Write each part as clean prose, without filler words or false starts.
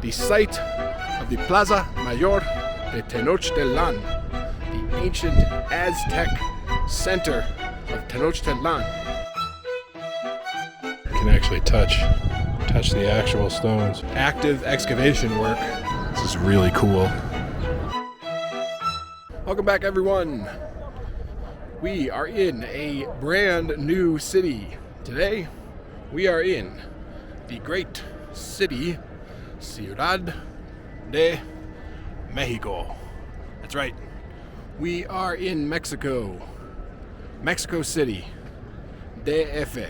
the site of the Plaza Mayor de Tenochtitlan, the ancient Aztec center of Tenochtitlan. You can actually touch the actual stones. Active excavation work. This is really cool. Welcome back, everyone. We are in a brand new city. Today, we are in the great city, Ciudad de México. That's right. We are in Mexico. Mexico City, DF,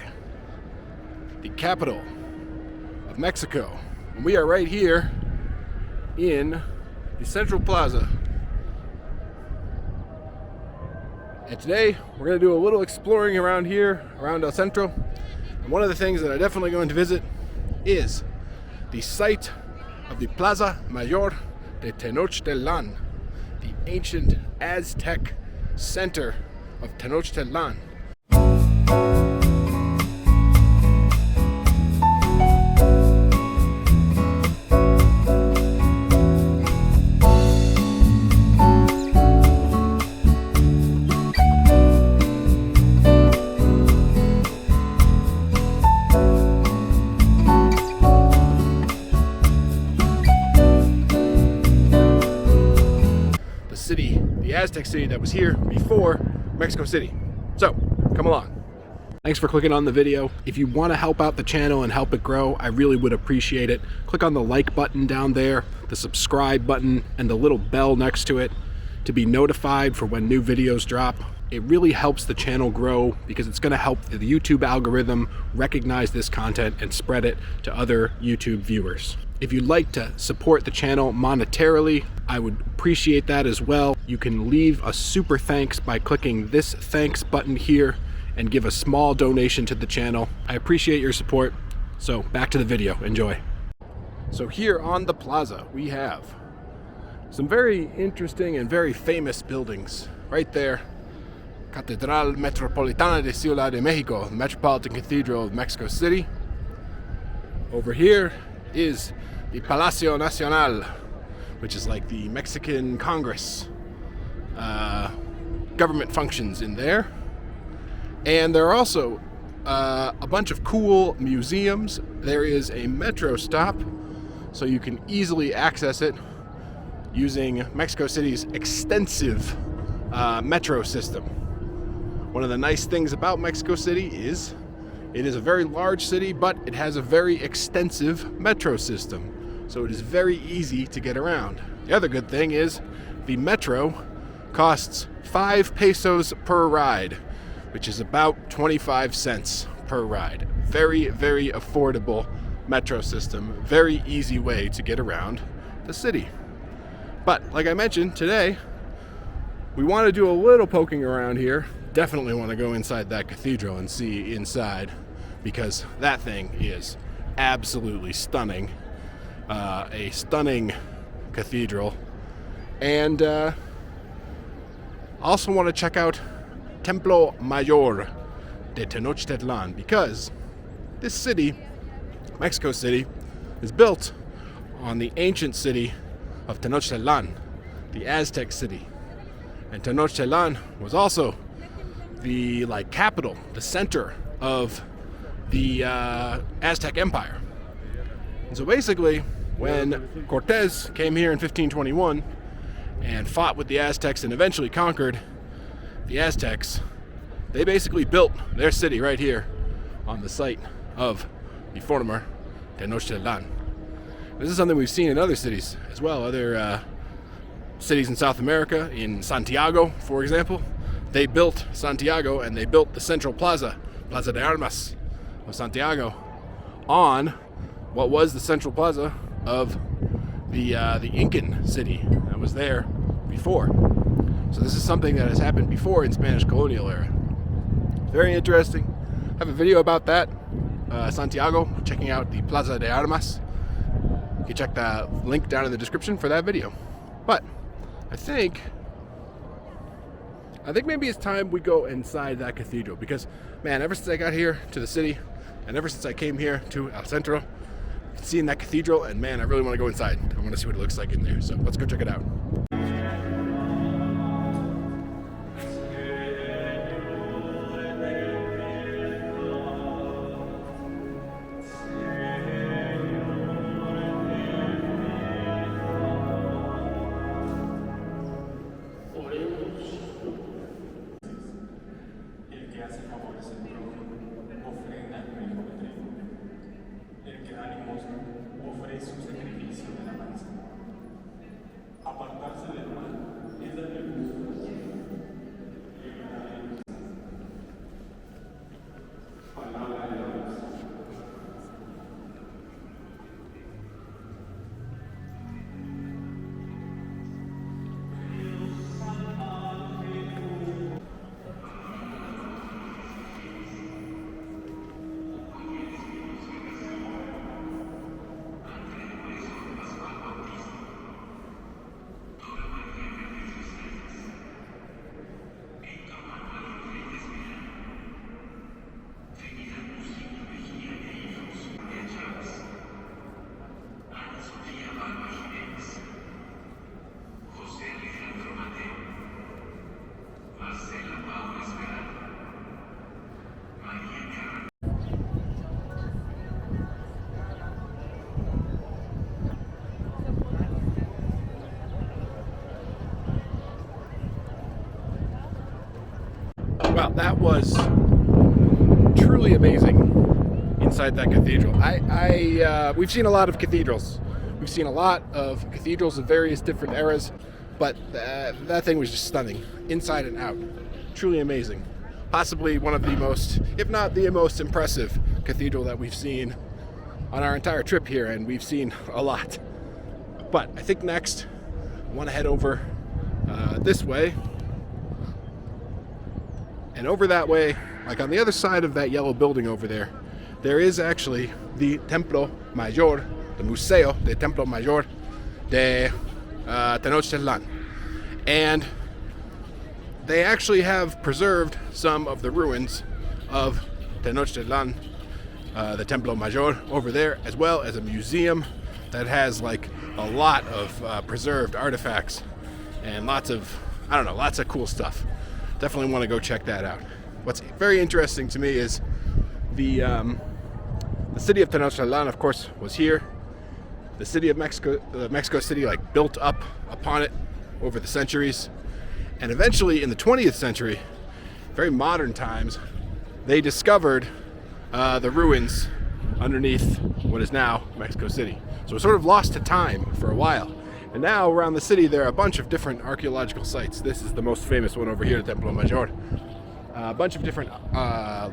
the capital of Mexico. And we are right here in the Central Plaza. And today we're going to do a little exploring around here, around El Centro. And one of the things that I'm definitely going to visit is the site of the Plaza Mayor de Tenochtitlan, the ancient Aztec center of Tenochtitlan. The Aztec city that was here before Mexico City. So, come along. Thanks for clicking on the video. If you want to help out the channel and help it grow, I really would appreciate it. Click on the like button down there, the subscribe button, and the little bell next to it to be notified for when new videos drop. It really helps the channel grow because it's going to help the YouTube algorithm recognize this content and spread it to other YouTube viewers. If you'd like to support the channel monetarily, I would appreciate that as well. You can leave a super thanks by clicking this thanks button here and give a small donation to the channel. I appreciate your support. So back to the video, enjoy. So here on the plaza, we have some very interesting and very famous buildings. Right there, Catedral Metropolitana de Ciudad de México, the Metropolitan Cathedral of Mexico City. Over here is the Palacio Nacional, which is like the Mexican Congress. Government functions in there. And there are also a bunch of cool museums. There is a metro stop, so you can easily access it using Mexico City's extensive metro system. One of the nice things about Mexico City is it is a very large city, but it has a very extensive metro system, so it is very easy to get around. The other good thing is the metro costs 5 pesos per ride, which is about 25 cents per ride. Very, very affordable metro system, very easy way to get around the city. But like I mentioned, today we want to do a little poking around here. Definitely want to go inside that cathedral and see inside, because that thing is absolutely stunning. A stunning cathedral. And also want to check out Templo Mayor de Tenochtitlan, because this city, Mexico City, is built on the ancient city of Tenochtitlan, the Aztec city. And Tenochtitlan was also the capital, the center of the Aztec Empire. And so basically, when Cortez came here in 1521 and fought with the Aztecs and eventually conquered the Aztecs, they basically built their city right here on the site of the former Tenochtitlan. This is something we've seen in other cities as well, other cities in South America. In Santiago, for example, they built Santiago and they built the central plaza, Plaza de Armas of Santiago, on what was the central plaza of the Incan city that was there before. So this is something that has happened before in Spanish colonial era. Very interesting. I have a video about that, Santiago, checking out the Plaza de Armas. You can check the link down in the description for that video. But I think maybe it's time we go inside that cathedral, because, man, ever since I got here to the city, and ever since I came here to El Centro, seeing that cathedral, and man, I really want to go inside. I want to see what it looks like in there. So let's go check it out. Wow, that was truly amazing inside that cathedral. We've seen a lot of cathedrals. We've seen a lot of cathedrals of various different eras, but that thing was just stunning, inside and out. Truly amazing. Possibly one of the most, if not the most impressive cathedral that we've seen on our entire trip here, and we've seen a lot. But I think next, I want to head over this way. And over that way, like on the other side of that yellow building over there, there is actually the Templo Mayor, the Museo de Templo Mayor de Tenochtitlan. And they actually have preserved some of the ruins of Tenochtitlan, the Templo Mayor over there, as well as a museum that has like a lot of preserved artifacts and lots of cool stuff. Definitely want to go check that out. What's very interesting to me is the city of Tenochtitlan, of course, was here. The city of Mexico City, like built up upon it over the centuries, and eventually in the 20th century, very modern times, they discovered the ruins underneath what is now Mexico City. So it was sort of lost to time for a while. And now around the city there are a bunch of different archaeological sites. This is the most famous one over here, Templo Mayor. A bunch of different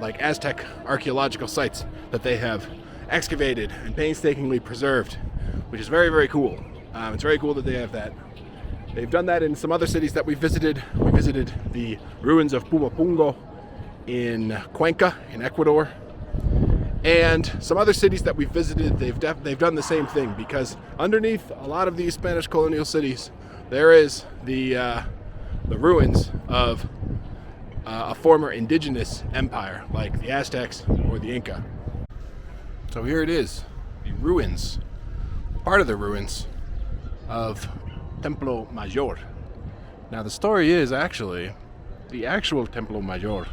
like Aztec archaeological sites that they have excavated and painstakingly preserved, which is very, very cool. It's very cool that they have that. They've done that in some other cities that we visited. We visited the ruins of Pumapungo in Cuenca in Ecuador. And some other cities that we've visited, they've done the same thing, because underneath a lot of these Spanish colonial cities, there is the ruins of a former indigenous empire, like the Aztecs or the Inca. So here it is, the ruins, part of the ruins of Templo Mayor. Now the story is actually, the actual Templo Mayor,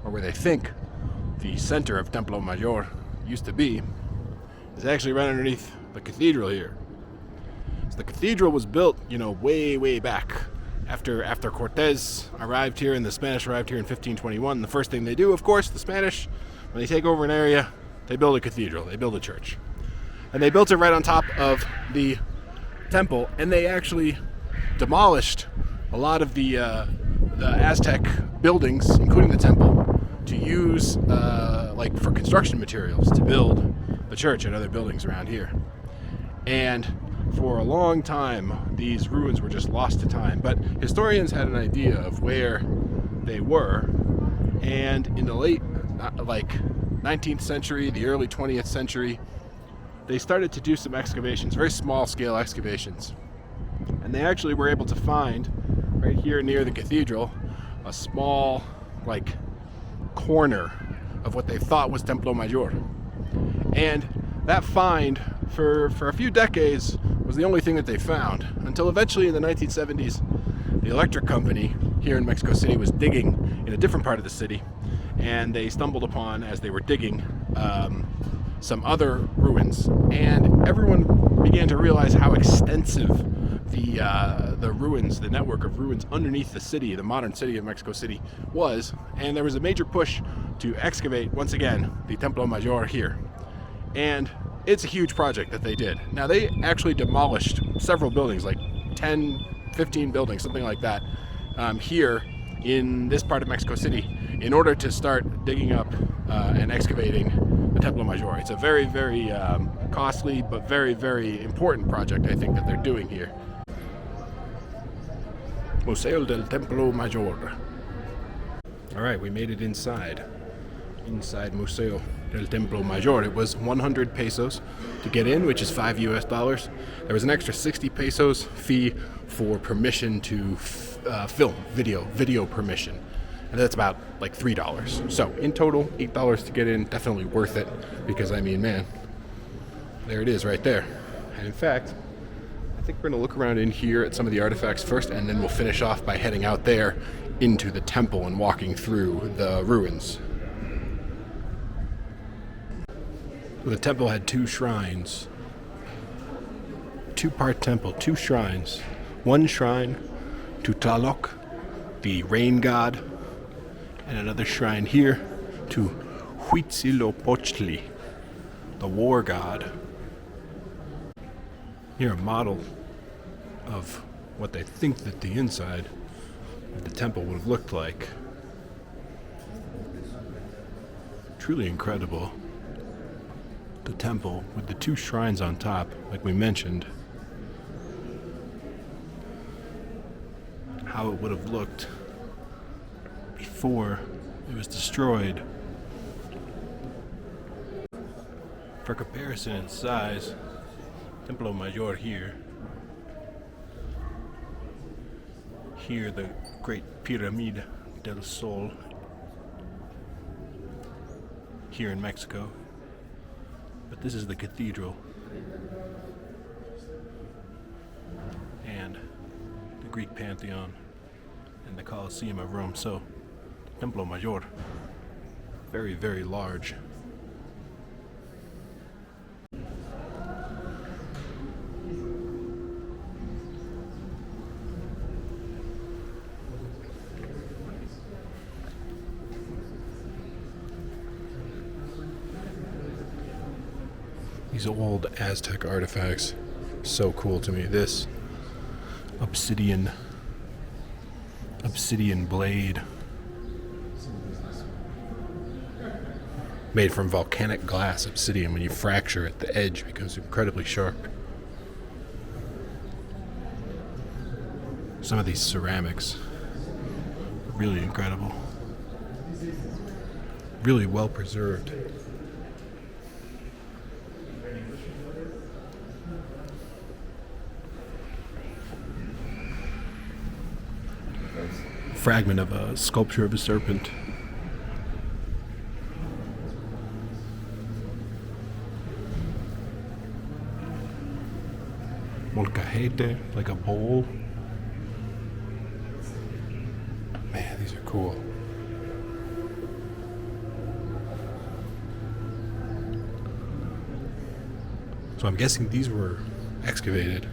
or where they think the center of Templo Mayor used to be, is actually right underneath the cathedral here. So the cathedral was built, way, way back after Cortez arrived here and the Spanish arrived here in 1521. The first thing they do, of course, the Spanish, when they take over an area, they build a cathedral, they build a church. And they built it right on top of the temple, and they actually demolished a lot of the Aztec buildings, including the temple, to use for construction materials to build the church and other buildings around here. And for a long time, these ruins were just lost to time. But historians had an idea of where they were, and in the late 19th century, the early 20th century, they started to do some excavations, very small scale excavations. And they actually were able to find, right here near the cathedral, a small, corner of what they thought was Templo Mayor. And that find for a few decades was the only thing that they found, until eventually in the 1970s, the electric company here in Mexico City was digging in a different part of the city, and they stumbled upon, as they were digging, some other ruins, and everyone began to realize how extensive the ruins, the network of ruins underneath the city, the modern city of Mexico City, was, and there was a major push to excavate, once again, the Templo Mayor here. And it's a huge project that they did. Now, they actually demolished several buildings, like 10, 15 buildings, something like that, here in this part of Mexico City, in order to start digging up and excavating the Templo Mayor. It's a very, very costly but very, very important project, I think, that they're doing here. Museo del Templo Mayor. All right, we made it inside Museo del Templo Mayor. It was 100 pesos to get in, which is $5 US. There was an extra 60 pesos fee for permission to film, video permission. And that's about like $3. So in total, $8 to get in. Definitely worth it, because I mean, man, there it is right there. And in fact, I think we're gonna look around in here at some of the artifacts first, and then we'll finish off by heading out there into the temple and walking through the ruins. The temple had two shrines. Two-part temple, two shrines. One shrine to Tlaloc, the rain god, and another shrine here to Huitzilopochtli, the war god. Here, a model of what they think that the inside of the temple would have looked like. Truly incredible. The temple with the two shrines on top, like we mentioned. How it would have looked before it was destroyed. For comparison in size, Templo Mayor here, the Great Pyramid del Sol, here in Mexico, but this is the cathedral, and the Greek Pantheon, and the Colosseum of Rome. So, Templo Mayor, very, very large. These old Aztec artifacts, so cool to me. This obsidian blade made from volcanic glass. Obsidian, when you fracture it, the edge becomes incredibly sharp. Some of these ceramics are really incredible, really well preserved. Fragment of a sculpture of a serpent. Molcajete, like a bowl. Man, these are cool. So I'm guessing these were excavated.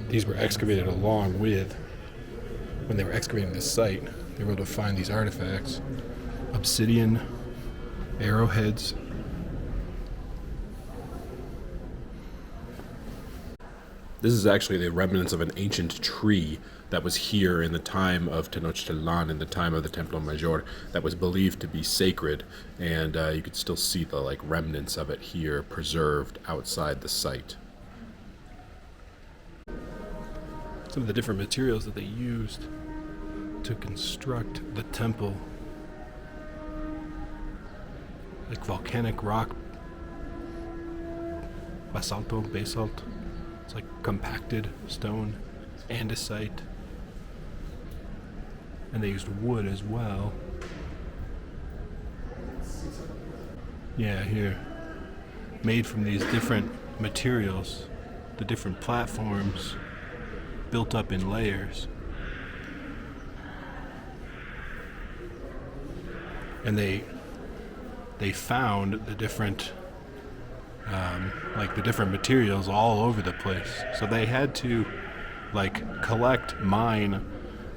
These were excavated along with, when they were excavating this site, they were able to find these artifacts. Obsidian, arrowheads. This is actually the remnants of an ancient tree that was here in the time of Tenochtitlan, in the time of the Templo Mayor, that was believed to be sacred, and you could still see the remnants of it here preserved outside the site. Some of the different materials that they used to construct the temple, like volcanic rock, basalt. It's like compacted stone, andesite, and they used wood as well. Yeah, here, made from these different materials, the different platforms built up in layers. And they found the different the different materials all over the place. So they had to collect, mine,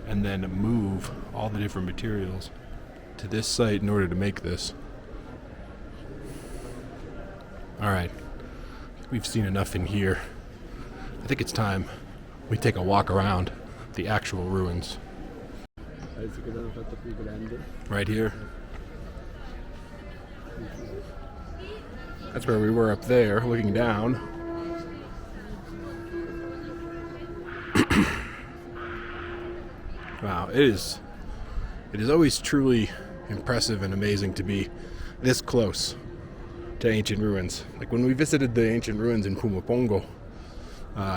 and then move all the different materials to this site in order to make this. Alright, we've seen enough in here. I think it's time we take a walk around the actual ruins. Right here. That's where we were up there, looking down. Wow, it is always truly impressive and amazing to be this close to ancient ruins. Like when we visited the ancient ruins in Pumapongo,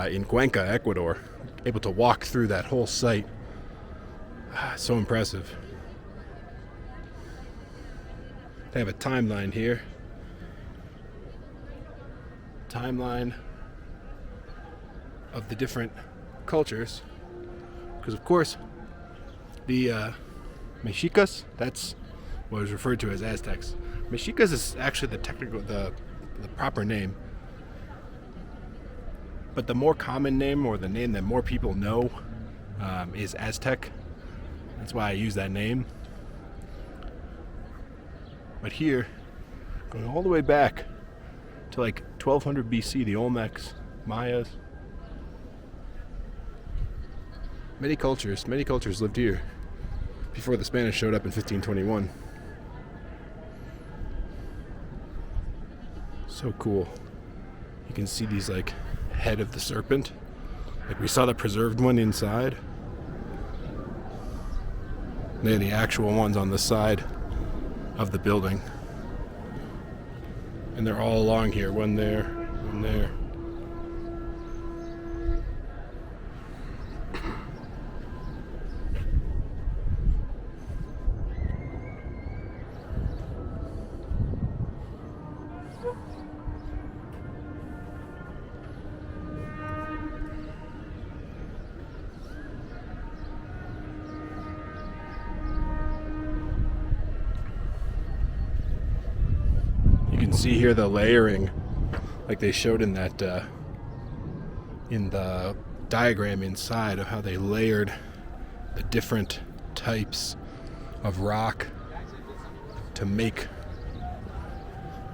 in Cuenca, Ecuador, able to walk through that whole site. So impressive. They have a timeline here. Timeline of the different cultures. Because of course, the Mexicas, that's what was referred to as Aztecs. Mexicas is actually the proper name. But the more common name, or the name that more people know, is Aztec. That's why I use that name. But here, going all the way back to 1200 BC, the Olmecs, Mayas. Many cultures lived here before the Spanish showed up in 1521. So cool. You can see these head of the serpent. We saw the preserved one inside. They're the actual ones on the side of the building. And they're all along here, one there, one there. You can see here the layering, like they showed in that in the diagram inside, of how they layered the different types of rock to make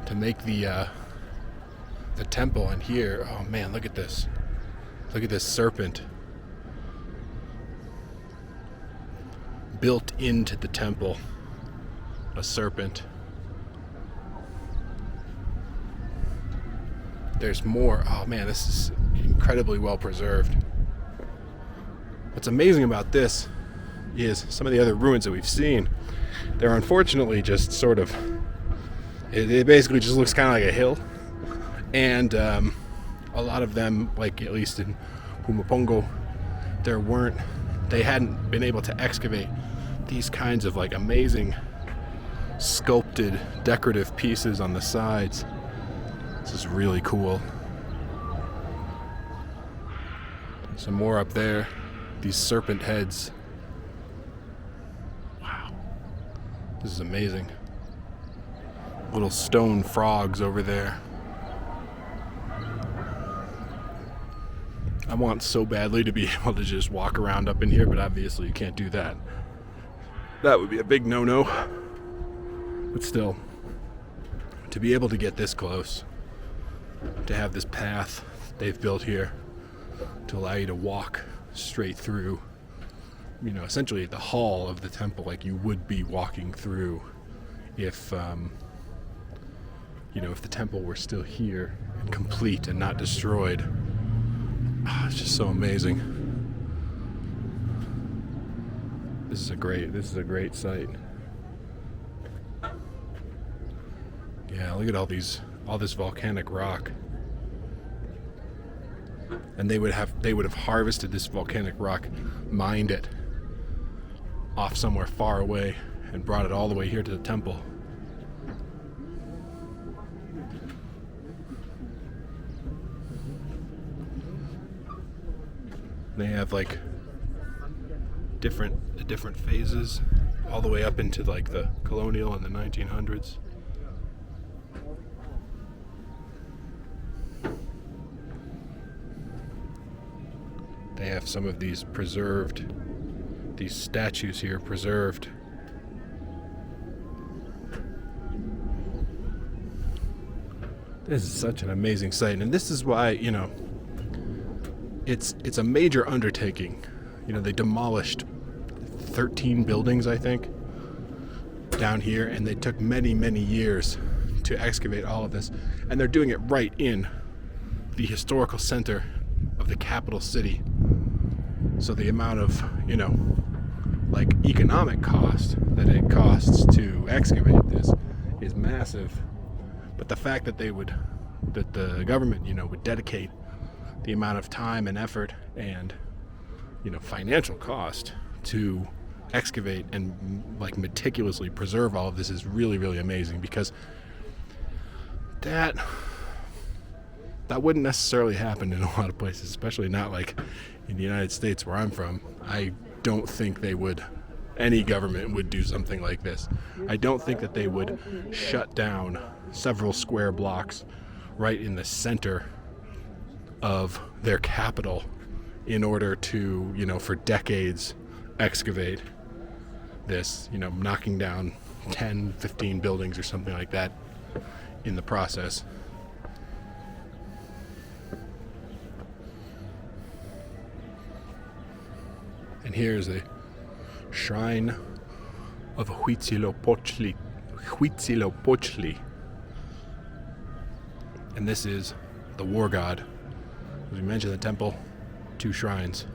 the temple. And here, oh man, look at this serpent built into the temple. A serpent. There's more. Oh man, this is incredibly well preserved. What's amazing about this is some of the other ruins that we've seen, they're unfortunately just sort of, it basically just looks kind of like a hill. And a lot of them, at least in Pumapongo, they hadn't been able to excavate these kinds of amazing sculpted decorative pieces on the sides. This is really cool. Some more up there. These serpent heads. Wow. This is amazing. Little stone frogs over there. I want so badly to be able to just walk around up in here, but obviously you can't do that. That would be a big no-no. But still, to be able to get this close, to have this path they've built here to allow you to walk straight through, essentially the hall of the temple, like you would be walking through if if the temple were still here and complete and not destroyed. It's just so amazing. This is a great site. Yeah, look at all this volcanic rock. And they would have harvested this volcanic rock, mined it off somewhere far away, and brought it all the way here to the temple. They have like different phases all the way up into like the colonial and the 1900s. They have some of these preserved, these statues here preserved. This is such an amazing sight, and this is why, you know, it's a major undertaking. You know, they demolished 13 buildings, I think, down here, and they took many, many years to excavate all of this, and they're doing it right in the historical center of the capital city. So the amount of, you know, like economic cost that it costs to excavate this is massive. But the fact that the government, you know, would dedicate the amount of time and effort and, you know, financial cost to excavate and like meticulously preserve all of this is really, really amazing, because that wouldn't necessarily happen in a lot of places, especially not like in the United States where I'm from. I don't think any government would do something like this. I don't think that they would shut down several square blocks right in the center of their capital in order to, you know, for decades excavate this, you know, knocking down 10, 15 buildings or something like that in the process. And here's a shrine of Huitzilopochtli. And this is the war god. As we mentioned, the temple, 2 shrines.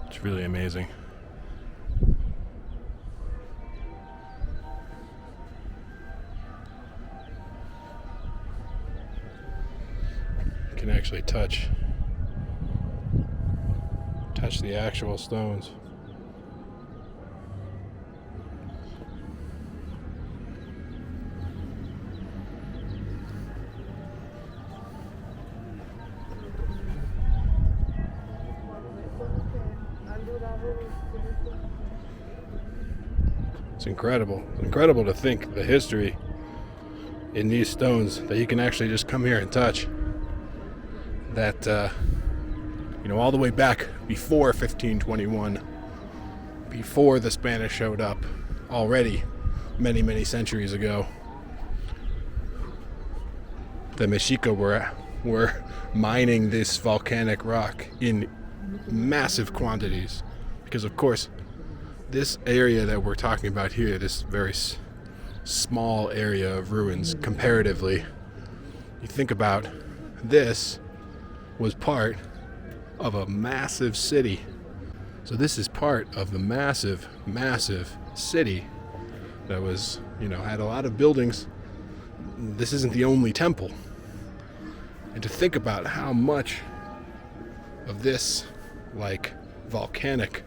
It's really amazing. You can actually touch the actual stones. It's incredible. It's incredible to think the history in these stones that you can actually just come here and touch. That, you know, all the way back before 1521, before the Spanish showed up, already many, many centuries ago, the Mexica were mining this volcanic rock in massive quantities. Because, of course, this area that we're talking about here, this very small area of ruins, comparatively, you think about this was part of a massive city. So this is part of the massive, massive city that was, you know, had a lot of buildings. This isn't the only temple. And to think about how much of this, like, volcanic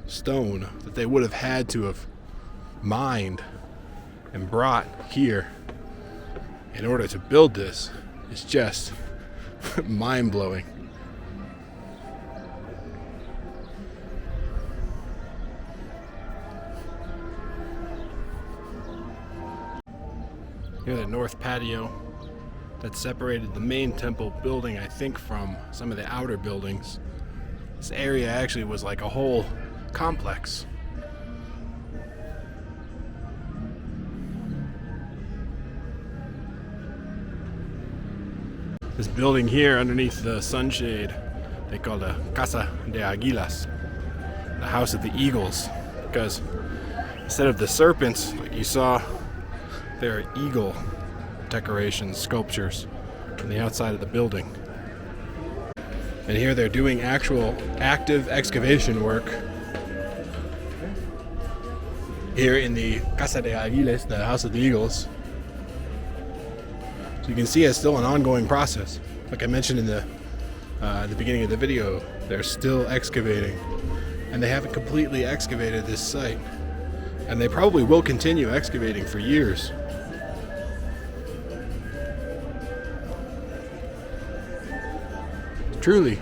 stone that they would have had to have mined and brought here in order to build this is just mind-blowing. Here's the north patio that separated the main temple building, I think, from some of the outer buildings. This area actually was like a whole complex. This building here underneath the sunshade, they call the Casa de Águilas, the House of the Eagles, because instead of the serpents like you saw, there are eagle decorations, sculptures on the outside of the building. And here they're doing actual active excavation work here in the Casa de Águilas, the House of the Eagles. So you can see it's still an ongoing process. Like I mentioned in the beginning of the video, they're still excavating, and they haven't completely excavated this site, and they probably will continue excavating for years. Truly,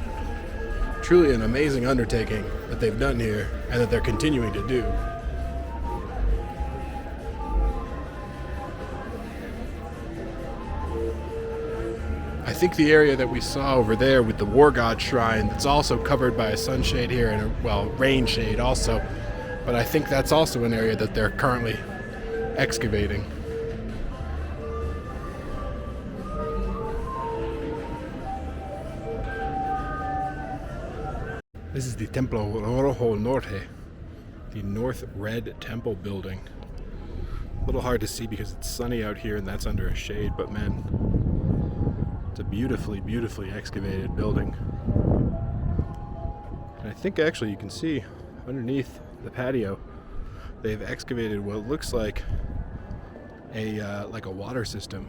truly an amazing undertaking that they've done here and that they're continuing to do. I think the area that we saw over there with the War God Shrine, that's also covered by a sunshade here and a, rain shade also, but I think that's also an area that they're currently excavating. This is the Templo Rojo Norte, the North Red Temple building. A little hard to see because it's sunny out here and that's under a shade, but man, it's a beautifully, beautifully excavated building. And I think actually you can see underneath the patio, they've excavated what looks like a water system,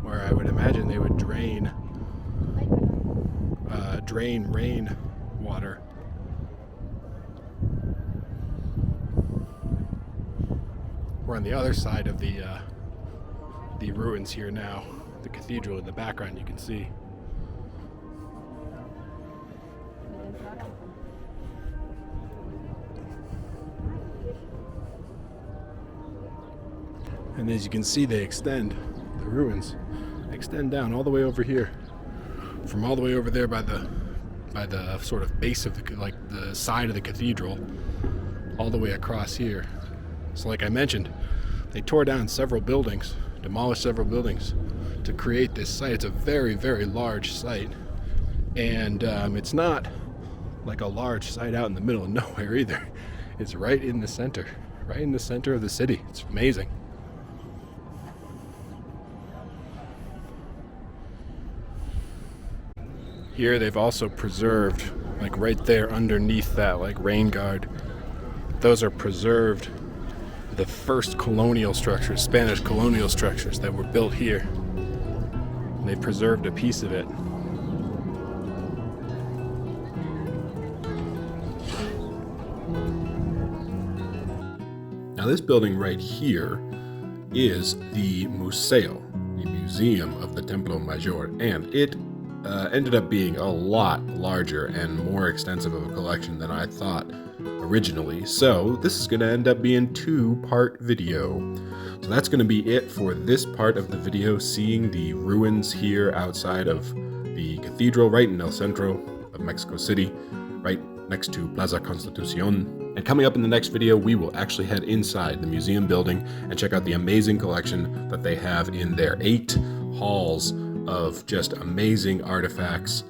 where I would imagine they would drain rain water. We're on the other side of the ruins here now. The cathedral in the background you can see. And as you can see, they extend, the ruins extend down all the way over here, from all the way over there by the sort of base of the side of the cathedral, all the way across here. So like I mentioned, they tore down several buildings, demolished several buildings to create this site. It's a very, very large site, and it's not like a large site out in the middle of nowhere either. It's right in the center of the city. It's amazing. Here they've also preserved, like right there underneath that rain guard, those are preserved, the first colonial structures, Spanish colonial structures that were built here. And they preserved a piece of it. Now this building right here is the Museo, the Museum of the Templo Mayor, and it ended up being a lot larger and more extensive of a collection than I thought originally. So this is going to end up being a 2-part video. So that's going to be it for this part of the video, seeing the ruins here outside of the cathedral right in el centro of Mexico City, right next to Plaza Constitucion. And coming up in the next video, we will actually head inside the museum building and check out the amazing collection that they have in their 8 halls of just amazing artifacts.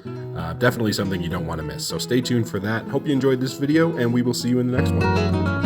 Definitely something you don't want to miss. So stay tuned for that. Hope you enjoyed this video, and we will see you in the next one.